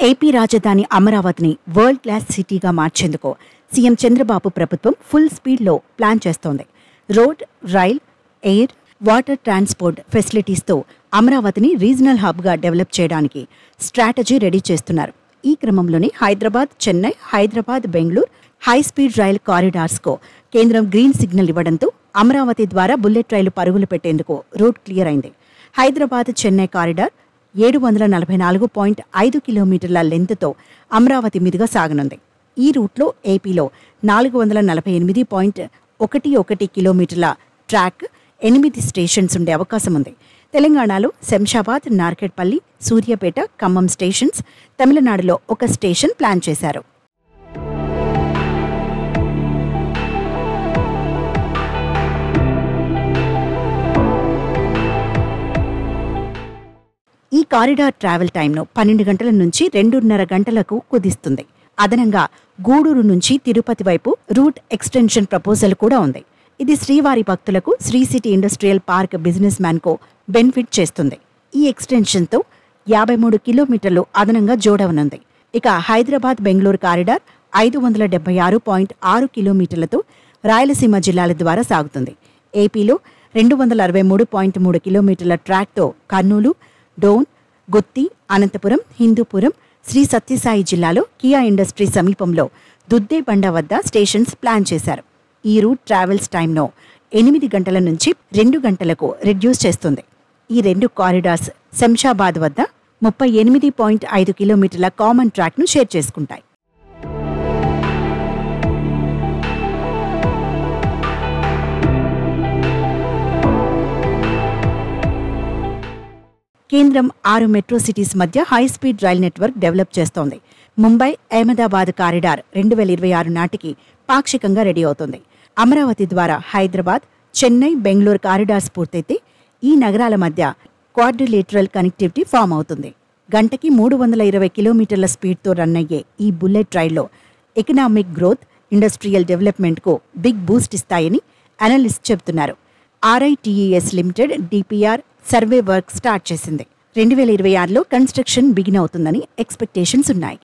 AP రాజధాని అమరావతిని world class సిటీగా మార్చేందుకు సీఎం చంద్రబాబు ప్రభుత్వం ఫుల్ స్పీడ్లో ప్లాన్ చేస్తోంది. Road, rail, air, water transport ఫెసిలిటీస్తో అమరావతిని రీజనల్ హబ్గా డెవలప్ చేయడానికి స్ట్రాటజీ రెడీ చేస్తున్నారు. ఈ క్రమంలోనే Hyderabad, Chennai, Hyderabad, Bengaluru high speed rail కారిడార్స్కు కేంద్రం గ్రీన్ సిగ్నల్ ఇవ్వడంతో అమరావతి ద్వారా బుల్లెట్ రైలు పరుగులు పెట్టేందుకు రూట్ క్లియర్ అయింది. హైదరాబాద్, చెన్నై కారిడార్ 744.5 కిలోమీటర్ల లెంత్తో అమరావతి మీదుగా సాగనుంది. ఈ రూట్లో ఏపీలో 448.11 కిలోమీటర్ల ట్రాక్, 8 స్టేషన్స్ ఉండే అవకాశం ఉంది. తెలంగాణలో శంషాబాద్, నార్కెట్పల్లి, సూర్యాపేట, ఖమ్మం స్టేషన్స్, తమిళనాడులో ఒక స్టేషన్ ప్లాన్ చేశారు. ఈ కారిడార్ ట్రావెల్ టైంను 12 గంటల నుంచి 2.5 గంటలకు కుదిస్తుంది. అదనంగా గూడూరు నుంచి తిరుపతి వైపు రూట్ ఎక్స్టెన్షన్ ప్రపోజల్ కూడా ఉంది. ఇది శ్రీవారి భక్తులకు Sri City industrial park business మ్యాన్కు బెనిఫిట్ చేస్తుంది. ఈ ఎక్స్టెన్షన్తో 53 కిలోమీటర్లు అదనంగా జోడవనుంది. ఇక హైదరాబాద్, బెంగళూరు కారిడార్ 576.6 కిలోమీటర్లతో రాయలసీమ జిల్లాల ద్వారా సాగుతుంది. ఏపీలో 263.3 కిలోమీటర్ల ట్రాక్తో కర్నూలు, డోన్, గుత్తి, అనంతపురం, హిందూపురం, శ్రీ సత్యసాయి జిల్లాలో కియా ఇండస్ట్రీ సమీపంలో దుద్దేబండ వద్ద స్టేషన్స్ ప్లాన్ చేశారు. ఈ రూట్ ట్రావెల్స్ టైంను 8 గంటల నుంచి 2 గంటలకు రెడ్యూస్ చేస్తుంది. ఈ 2 కారిడార్స్ శంషాబాద్ వద్ద 38.5 కిలోమీటర్ల కామన్ ట్రాక్ను షేర్ చేసుకుంటాయి. కేంద్రం 6 మెట్రో సిటీస్ మధ్య high speed rail network develop చేస్తోంది. ముంబై, అహ్మదాబాద్ కారిడార్ 2026 నాటికి పాక్షికంగా రెడీ అవుతుంది. అమరావతి ద్వారా హైదరాబాద్, చెన్నై, బెంగళూరు కారిడార్స్ పూర్తయితే ఈ నగరాల మధ్య క్వాడ్రిలేటరల్ కనెక్టివిటీ ఫామ్ అవుతుంది. గంటకి 320 కిలోమీటర్ల స్పీడ్తో రన్ అయ్యే ఈ బుల్లెట్ రైల్లో ఎకనామిక్ గ్రోత్, ఇండస్ట్రియల్ డెవలప్మెంట్కు బిగ్ బూస్ట్ ఇస్తాయని అనలిస్ట్ చెబుతున్నారు. RITES limited DPR survey work start చేసింది. 2026లో కన్స్ట్రక్షన్ బిగిన్ అవుతుందని ఎక్స్పెక్టేషన్స్ ఉన్నాయి.